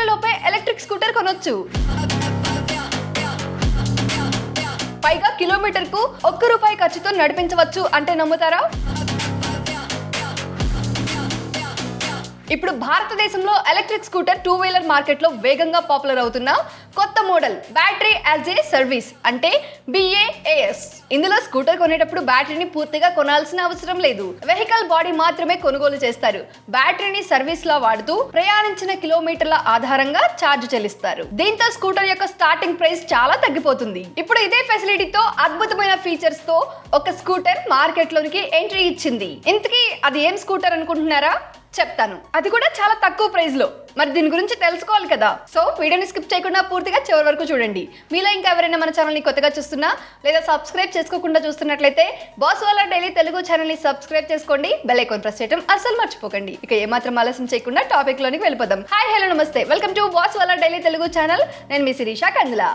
లోపే electric scooter కొనొచ్చు. పైగా కిలోమీటర్కు ₹1 ఖర్చుతో నడిపించవచ్చు అంటే నమ్ముతారా? ఇప్పుడు భారతదేశంలో ఎలక్ట్రిక్ స్కూటర్ 2 వీలర్ మార్కెట్లో వేగంగా పాపులర్ అవుతున్న కొత్త model battery as a service అంటే BaaS. ఇందులో స్కూటర్ కొనేటప్పుడు బ్యాటరీని పూర్తిగా కొనాల్సిన అవసరం లేదు. వెహికల్ బాడీ మాత్రమే కొనుగోలు చేస్తారు. బ్యాటరీని సర్వీస్ లా వాడుతూ ప్రయాణించిన కిలోమీటర్ల ఆధారంగా ఛార్జ్ చెల్లిస్తారు. దీంతో స్కూటర్ యొక్క స్టార్టింగ్ ప్రైస్ చాలా తగ్గిపోతుంది. ఇప్పుడు ఇదే ఫెసిలిటీతో అద్భుతమైన ఫీచర్స్ తో ఒక స్కూటర్ మార్కెట్ లోనికి ఎంట్రీ ఇచ్చింది. ఇంతకీ అది ఏం స్కూటర్ అనుకుంటున్నారా? చెప్తాను. అది కూడా చాలా తక్కువ ప్రైస్ లో. మరి దీని గురించి తెలుసుకోవాలి కదా, సో వీడియోని స్కిప్ చేయకుండా పూర్తిగా చివరి వరకు చూడండి. మీలో ఇంకా ఎవరైనా మన ఛానల్ ని కొత్తగా చూస్తున్నా లేదా సబ్స్క్రైబ్ చేసుకోకుండా చూస్తున్నట్లయితే boss Wala daily Telugu channel ని సబ్స్క్రైబ్ చేసుకోండి. బెల్ ఐకాన్ ప్రెస్ చేయడం అస్సలు మర్చిపోకండి. ఇక ఏమాత్రం ఆలస్యం చేయకుండా టాపిక్ లోనికి వెళ్ళిపోదాం. హాయ్, హలో, నమస్తే, welcome to Boss Wala daily Telugu channel. నేను మీ శిరీష కందుల.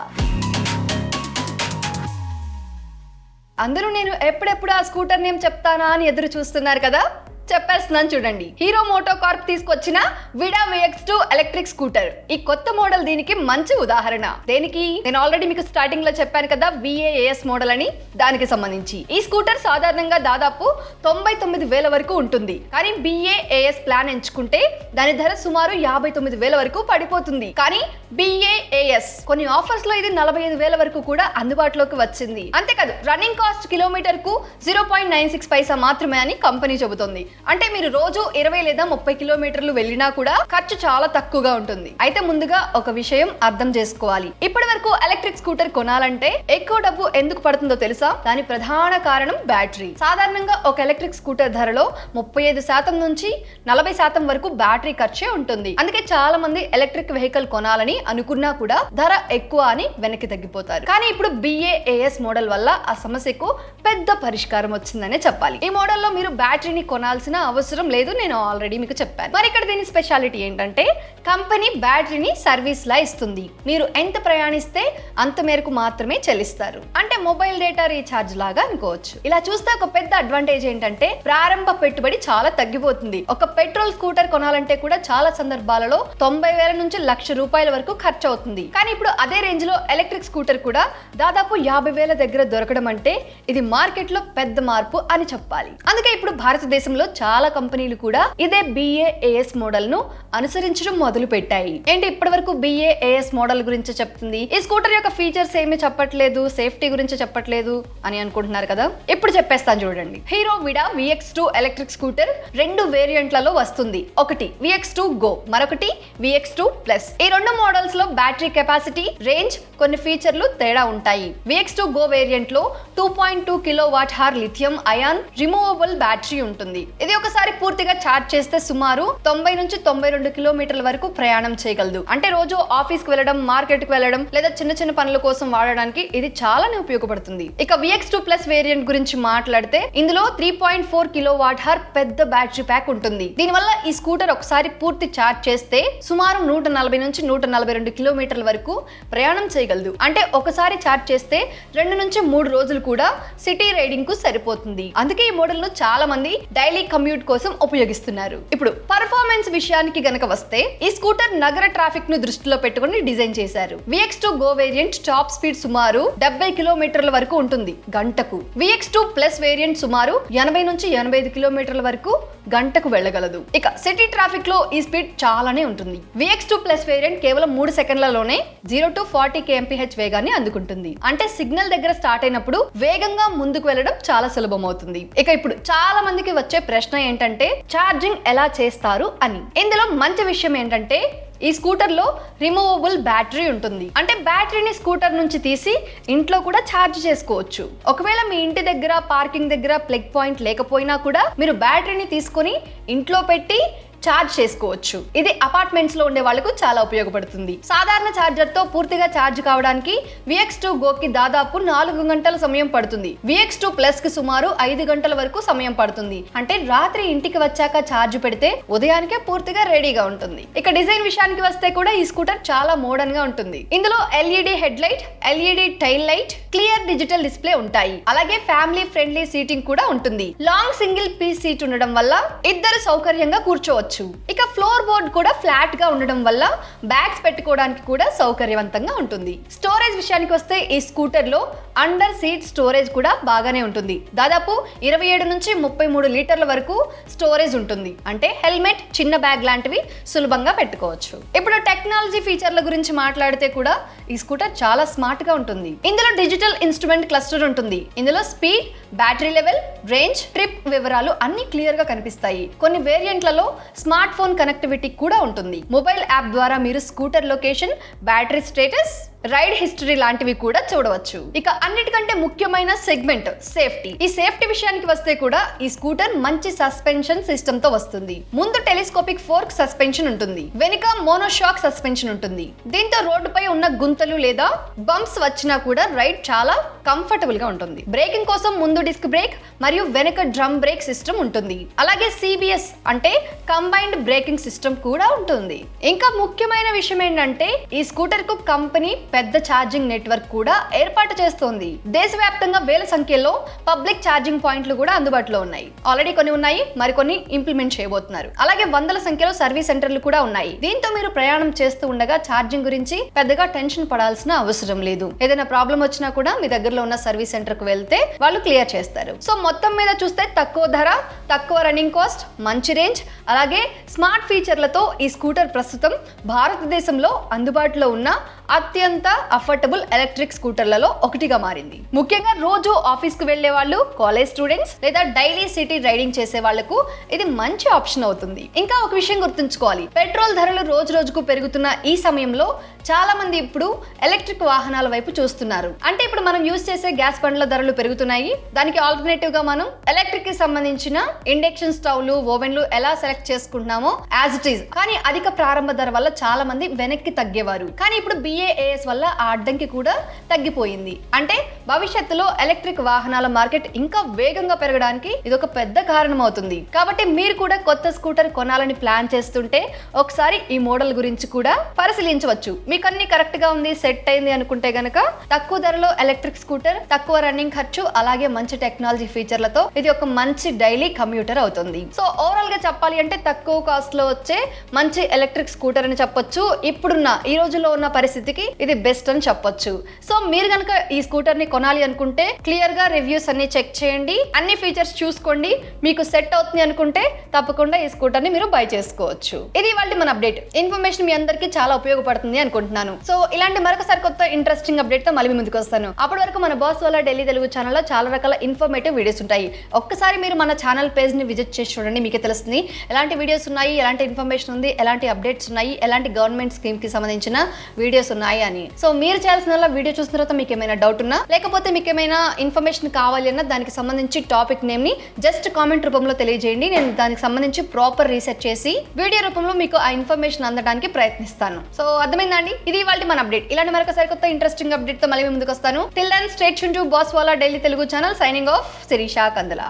అందరూ నేను ఎప్పుడెప్పుడు ఆ స్కూటర్ నేమ్ చెప్తానా అని ఎదురు చూస్తున్నారు కదా. చెప్పేస్తున్నాను చూడండి. హీరో మోటో కార్ప్ తీసుకొచ్చిన విడా VX2 ఎలక్ట్రిక్ స్కూటర్. ఈ కొత్త మోడల్ దీనికి మంచి ఉదాహరణ. దేనికి? నేను ఆల్రెడీ మీకు స్టార్టింగ్ లో చెప్పాను కదా, BaaS మోడల్ అని. దానికి సంబంధించి ఈ స్కూటర్ సాధారణంగా దాదాపు 99,000 వరకు ఉంటుంది. కానీ BaaS ప్లాన్ ఎంచుకుంటే దాని ధర సుమారు 59,000 వరకు పడిపోతుంది. కానీ BaaS కొన్ని ఆఫర్స్ లో ఇది 45,000 వరకు కూడా అందుబాటులోకి వచ్చింది. అంతేకాదు రన్నింగ్ కాస్ట్ కిలోమీటర్ కు 0.96 పైసా మాత్రమే అని కంపెనీ చెబుతోంది. అంటే మీరు రోజు 20 లేదా 30 కిలోమీటర్లు వెళ్ళినా కూడా ఖర్చు చాలా తక్కువగా ఉంటుంది. అయితే ముందుగా ఒక విషయం అర్థం చేసుకోవాలి. ఇప్పటి వరకు ఎలక్ట్రిక్ స్కూటర్ కొనాలంటే ఎక్కువ డబ్బు ఎందుకు పడుతుందో తెలుసా? దాని ప్రధాన కారణం బ్యాటరీ. సాధారణంగా ఒక ఎలక్ట్రిక్ స్కూటర్ ధరలో 35% నుంచి 40% వరకు బ్యాటరీ ఖర్చే ఉంటుంది. అందుకే చాలా మంది ఎలక్ట్రిక్ వెహికల్ కొనాలని అనుకున్నా కూడా ధర ఎక్కువ అని వెనక్కి తగ్గిపోతారు. కానీ ఇప్పుడు BaaS మోడల్ వల్ల ఆ సమస్యకు పెద్ద పరిష్కారం వచ్చిందనే చెప్పాలి. ఈ మోడల్లో మీరు బ్యాటరీని కొనాల్సిన అవసరం లేదు. నేను ఆల్రెడీ మీకు చెప్పాను. మరి ఇక్కడ దీని స్పెషాలిటీ ఏంటంటే కంపెనీ బ్యాటరీని సర్వీస్ లా ఇస్తుంది. మీరు ఎంత ప్రయాణిస్తే అంత మేరకు మాత్రమే చెల్లిస్తారు. అంటే మొబైల్ డేటా రీఛార్జ్ లాగా అనుకోవచ్చు. ఇలా చూస్తే ఒక పెద్ద అడ్వాంటేజ్ ఏంటంటే ప్రారంభ పెట్టుబడి చాలా తగ్గిపోతుంది. ఒక పెట్రోల్ స్కూటర్ కొనాలంటే కూడా చాలా సందర్భాలలో 90,000 నుంచి ₹1,00,000 వరకు ఖర్చు అవుతుంది. కానీ ఇప్పుడు అదే రేంజ్ లో ఎలక్ట్రిక్ స్కూటర్ కూడా దాదాపు 50,000 దగ్గర దొరకడం అంటే ఇది మార్కెట్ లో పెద్ద మార్పు అని చెప్పాలి. అందుకే ఇప్పుడు భారతదేశంలో చాలా కంపెనీలు కూడా ఇదే BaaS మోడల్ ను అనుసరించడం మొదలు పెట్టాయి. ఏంటి ఇప్పటి వరకు BaaS మోడల్ గురించి చెప్తుంది, ఈ స్కూటర్ యొక్క ఫీచర్స్ ఏమీ చెప్పట్లేదు, సేఫ్టీ గురించి చెప్పట్లేదు అని అనుకుంటున్నారు కదా. ఇప్పుడు చెప్పేస్తాను చూడండి. హీరో విడా VX2 ఎలక్ట్రిక్ స్కూటర్ 2 వేరియంట్లలో వస్తుంది. ఒకటి VX2 Go, మరొకటి VX2 Plus. ఈ 2 మోడల్స్ లో బ్యాటరీ కెపాసిటీ, రేంజ్, కొన్ని ఫీచర్లు తేడా ఉంటాయి. VX2 Go వేరియంట్ లో 2.2 kWh lithium ion removable battery ఉంటుంది. ఇది ఒకసారి పూర్తిగా ఛార్జ్ చేస్తే సుమారు 90 నుంచి 92 కిలోమీటర్ల వరకు ప్రయాణం చేయగలదు. అంటే రోజు ఆఫీస్ కి వెళ్ళడం, మార్కెట్ కి వెళ్ళడం లేదా చిన్న చిన్న పనుల కోసం వాడడానికి ఇది చాలానే ఉపయోగపడుతుంది. ఇక VX2 Plus వేరియంట్ గురించి మాట్లాడితే ఇందులో 3.4 kWh పెద్ద బ్యాటరీ ప్యాక్ ఉంటుంది. దీనివల్ల ఈ స్కూటర్ ఒకసారి పూర్తి ఛార్జ్ చేస్తే సుమారు 140 నుంచి 142 కిలోమీటర్ల వరకు ప్రయాణం చేయగలదు. అంటే ఒకసారి ఛార్జ్ చేస్తే 2 నుంచి 3 రోజులు కూడా సిటీ రైడింగ్ కు సరిపోతుంది. అందుకే ఈ మోడల్ ను చాలా మంది డైలీ కమ్యూట్ కోసం ఉపయోగిస్తున్నారు. ఇప్పుడు పర్ఫార్మెన్స్ విషయానికి గనక వస్తే ఈ స్కూటర్ నగర ట్రాఫిక్ ను దృష్టిలో పెట్టుకుని డిజైన్ చేశారు. VX2 Go variant top speed సుమారు 70 కిలోమీటర్ల వరకు ఉంటుంది గంటకు. VX2 Plus వేరియంట్ సుమారు 80 నుంచి 85 కిలోమీటర్ల వరకు గంటకు వెళ్ళగలదు. ఇక సిటీ ట్రాఫిక్ లో ఈ స్పీడ్ చాలానే ఉంటుంది. VX2 Plus వేరియంట్ కేవలం 3 సెకండ్లలోనే 0 to 40 kmph వేగాన్ని అందుకుంటుంది. అంటే సిగ్నల్ దగ్గర స్టార్ట్ అయినప్పుడు వేగంగా ముందుకు వెళ్ళడం చాలా సులభం అవుతుంది. ఇక ఇప్పుడు చాలా మందికి వచ్చే ప్రశ్న ఏంటంటే ఛార్జింగ్ ఎలా చేస్తారు అని. ఇందులో మంచి విషయం ఏంటంటే ఈ స్కూటర్ లో రిమూవబుల్ బ్యాటరీ ఉంటుంది. అంటే బ్యాటరీని స్కూటర్ నుంచి తీసి ఇంట్లో కూడా ఛార్జ్ చేసుకోవచ్చు. ఒకవేళ మీ ఇంటి దగ్గర పార్కింగ్ దగ్గర ప్లగ్ పాయింట్ లేకపోయినా కూడా మీరు బ్యాటరీని తీసుకొని ఇంట్లో పెట్టి ఛార్జ్ చేసుకోవచ్చు. ఇది అపార్ట్మెంట్స్ లో ఉండే వాళ్ళకు చాలా ఉపయోగపడుతుంది. సాధారణ ఛార్జర్ తో పూర్తిగా ఛార్జ్ కావడానికి VX2 Go కి దాదాపు 4 గంటల సమయం పడుతుంది. VX2 Plus కి సుమారు 5 గంటల వరకు సమయం పడుతుంది. అంటే రాత్రి ఇంటికి వచ్చాక ఛార్జ్ పెడితే ఉదయానికే పూర్తిగా రెడీగా ఉంటుంది. ఇక డిజైన్ విషయానికి వస్తే కూడా ఈ స్కూటర్ చాలా మోడర్న్ గా ఉంటుంది. ఇందులో LED head light, LED tail light, clear digital display ఉంటాయి. అలాగే ఫ్యామిలీ ఫ్రెండ్లీ సీటింగ్ కూడా ఉంటుంది. లాంగ్ సింగిల్ పీస్ సీట్ ఉండడం వల్ల ఇద్దరు సౌకర్యంగా కూర్చోవచ్చు. ఇక ఫ్లోర్ బోర్డ్ కూడా ఫ్లాట్ గా ఉండడం వల్ల బ్యాగ్స్ పెట్టుకోవడానికి కూడా సౌకర్యవంతంగా ఉంటుంది. స్టోరేజ్ విషయానికి వస్తే ఈ స్కూటర్ లో అండర్ సీట్ స్టోరేజ్ కూడా బాగానే ఉంటుంది. దాదాపు 27 నుంచి 33 లీటర్ల వరకు స్టోరేజ్ ఉంటుంది. అంటే హెల్మెట్, చిన్న బ్యాగ్ లాంటివి సులభంగా పెట్టుకోవచ్చు. ఇప్పుడు టెక్నాలజీ ఫీచర్ల గురించి మాట్లాడితే కూడా ఈ స్కూటర్ చాలా స్మార్ట్ గా ఉంటుంది. ఇందులో డిజిటల్ ఇన్స్ట్రుమెంట్ క్లస్టర్ ఉంటుంది. ఇందులో speed, battery level, range, trip వివరాలు అన్ని క్లియర్ గా కనిపిస్తాయి. కొన్ని వేరియంట్లలో స్మార్ట్ ఫోన్ కనెక్టివిటీ కూడా ఉంటుంది. మొబైల్ యాప్ ద్వారా మీరు scooter location, battery status, ride history లాంటివి కూడా చూడవచ్చు. ఇక అన్నిటికంటే ముఖ్యమైన సెగ్మెంట్ సేఫ్టీ. ఈ సేఫ్టీ విషయానికి వస్తే కూడా ఈ స్కూటర్ మంచి సస్పెన్షన్ సిస్టమ్ తో వస్తుంది. ముందు టెలిస్కోపిక్ ఫోర్క్ సస్పెన్షన్ ఉంటుంది, వెనుక మోనోషాక్ సస్పెన్షన్ ఉంటుంది. దీంతో రోడ్డుపై ఉన్న గుంతలు లేదా బంప్స్ వచ్చినా కూడా రైడ్ చాలా కంఫర్టబుల్ గా ఉంటుంది. బ్రేకింగ్ కోసం ముందు డిస్క్ బ్రేక్ మరియు వెనుక డ్రమ్ బ్రేక్ సిస్టమ్ ఉంటుంది. అలాగే CBS అంటే కంబైన్డ్ బ్రేకింగ్ సిస్టమ్ కూడా ఉంటుంది. ఇంకా ముఖ్యమైన విషయం ఏంటంటే ఈ స్కూటర్ కు కంపెనీ పెద్ద ఛార్జింగ్ నెట్వర్క్ కూడా ఏర్పాటు చేస్తోంది. దేశవ్యాప్తంగా వేల సంఖ్యలో పబ్లిక్ ఛార్జింగ్ పాయింట్లు కూడా అందుబాటులో ఉన్నాయి. ఆల్రెడీ కొన్ని ఉన్నాయి, మరికొన్ని ఇంప్లిమెంట్ చేయబోతున్నారు. అలాగే వందల సంఖ్యలో సర్వీస్ సెంటర్లు కూడా ఉన్నాయి. దీంతో మీరు ప్రయాణం చేస్తూ ఉండగా ఛార్జింగ్ గురించి పెద్దగా టెన్షన్ పడాల్సిన అవసరం లేదు. ఏదైనా ప్రాబ్లం వచ్చినా కూడా మీ దగ్గరలో ఉన్న సర్వీస్ సెంటర్ కు వెళ్తే వాళ్ళు క్లియర్ చేస్తారు. సో మొత్తం మీద చూస్తే తక్కువ ధర, తక్కువ రన్నింగ్ కాస్ట్, మంచి రేంజ్, అలాగే స్మార్ట్ ఫీచర్లతో ఈ స్కూటర్ ప్రస్తుతం భారతదేశంలో అందుబాటులో ఉన్న అత్యంత అఫోర్డబుల్ ఎలక్ట్రిక్ స్కూటర్లలో ఒకటిగా మారింది. ముఖ్యంగా రోజు ఆఫీస్ కు వెళ్లే వాళ్ళు, కాలేజ్ స్టూడెంట్స్ లేదా డైలీ సిటీ రైడింగ్ చేసే వాళ్లకు ఇది మంచి ఆప్షన్ అవుతుంది. ఇంకా ఒక విషయం గుర్తుంచుకోవాలి, పెట్రోల్ ధరలు రోజు రోజుకు పెరుగుతున్న ఈ సమయంలో చాలా మంది ఇప్పుడు ఎలక్ట్రిక్ వాహనాల వైపు చూస్తున్నారు. అంటే ఇప్పుడు మనం యూజ్ చేసే గ్యాస్ బండ్ల ధరలు పెరుగుతున్నాయి. దానికి ఆల్టర్నేటివ్ గా మనం ఎలక్ట్రిక్ కి సంబంధించిన ఇండక్షన్ స్టవ్లు, ఓవెన్లు ఎలా సెలెక్ట్ చేసుకుంటున్నామో యాజ్ ఇట్ ఈజ్. కానీ అధిక ప్రారంభ ధర వల్ల చాలా మంది వెనక్కి తగ్గేవారు. కానీ ఇప్పుడు BAAS వల్ల ఆ అడ్డంకి కూడా తగ్గిపోయింది. అంటే భవిష్యత్తులో ఎలక్ట్రిక్ వాహనాల మార్కెట్ ఇంకా వేగంగా పెరగడానికి ఇది ఒక పెద్ద కారణం అవుతుంది. కాబట్టి మీరు కూడా కొత్త స్కూటర్ కొనాలని ప్లాన్ చేస్తుంటే ఒకసారి ఈ మోడల్ గురించి కూడా పరిశీలించవచ్చు. మీకు అన్ని కరెక్ట్ గా ఉంది, సెట్ అయింది అనుకుంటే గనక తక్కువ ధరలో ఎలక్ట్రిక్ స్కూటర్, తక్కువ రన్నింగ్ ఖర్చు, అలాగే మంచి టెక్నాలజీ ఫీచర్లతో ఇది ఒక మంచి డైలీ కమ్యూటర్ అవుతుంది. సో ఓవరాల్ గా చెప్పాలి అంటే తక్కువ కాస్ట్ లో వచ్చే మంచి ఎలక్ట్రిక్ స్కూటర్ అని చెప్పొచ్చు. ఇప్పుడున్న ఈ రోజుల్లో ఉన్న పరిస్థితికి ఇది బెస్ట్ అని చెప్పొచ్చు. సో మీరు కనుక ఈ స్కూటర్ ని కొనాలి అనుకుంటే క్లియర్ గా రివ్యూస్ అన్ని చెక్ చేయండి, అన్ని ఫీచర్స్ చూసుకోండి. మీకు సెట్ అవుతుంది అనుకుంటే తప్పకుండా ఈ స్కూటర్ ని మీరు బై చేసుకోవచ్చు. ఇది ఇవాళ మన అప్డేట్. ఇన్ఫర్మేషన్ మీ అందరికీ చాలా ఉపయోగపడుతుంది అనుకుంటున్నాను. సో ఇలాంటి మరొకసారి కొత్త ఇంట్రెస్టింగ్ అప్డేట్ తో మళ్ళీ ముందుకు వస్తాను. అప్పటి వరకు మన బాస్ వాళ్ళ ఢిల్లీ తెలుగు ఛానల్లో చాలా రకాల ఇన్ఫర్మేటివ్ వీడియోస్ ఉంటాయి. ఒక్కసారి మీరు మన ఛానల్ పేజ్ ని విజిట్ చేసి చూడండి, మీకే తెలుస్తుంది ఎలాంటి వీడియోస్ ఉన్నాయి, ఎలాంటి ఇన్ఫర్మేషన్ ఉంది, ఎలాంటి అప్డేట్స్ ఉన్నాయి, ఎలాంటి గవర్నమెంట్ స్కీమ్ కి సంబంధించిన వీడియోస్ ఉన్నాయి అని. సో మీరు చేయాల్సిన వీడియో చూసిన తర్వాత మీకు ఏమైనా డౌట్ ఉన్నా, లేకపోతే మీకు ఏమైనా ఇన్ఫర్మేషన్ కావాలి అన్న దానికి సంబంధించి టాపిక్ నేమ్ ని జస్ట్ కామెంట్ రూపంలో తెలియజేయండి. నేను దానికి సంబంధించి ప్రాపర్ రీసెర్చ్ చేసి వీడియో రూపంలో మీకు ఆ ఇన్ఫర్మేషన్ అందడానికి ప్రయత్నిస్తాను. సో అర్థమైందండి, ఇది ఇవాళ మన అప్డేట్. ఇలాంటి మరొకసారి కొత్త ఇంట్రెస్టింగ్ అప్డేట్ తో మళ్ళీ ముందుకు వస్తాను. Till then stay tuned to Boss Wala Delhi Telugu channel. Signing off, Sirisha Kandala.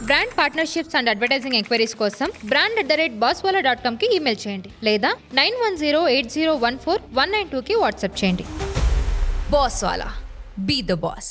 Brand partnerships and advertising enquiries కోసం brand@bosswala.com కి ఈమెయిల్ చేయండి లేదా 9108014192కి వాట్సాప్ చేయండి. Boss Wala. Be the boss.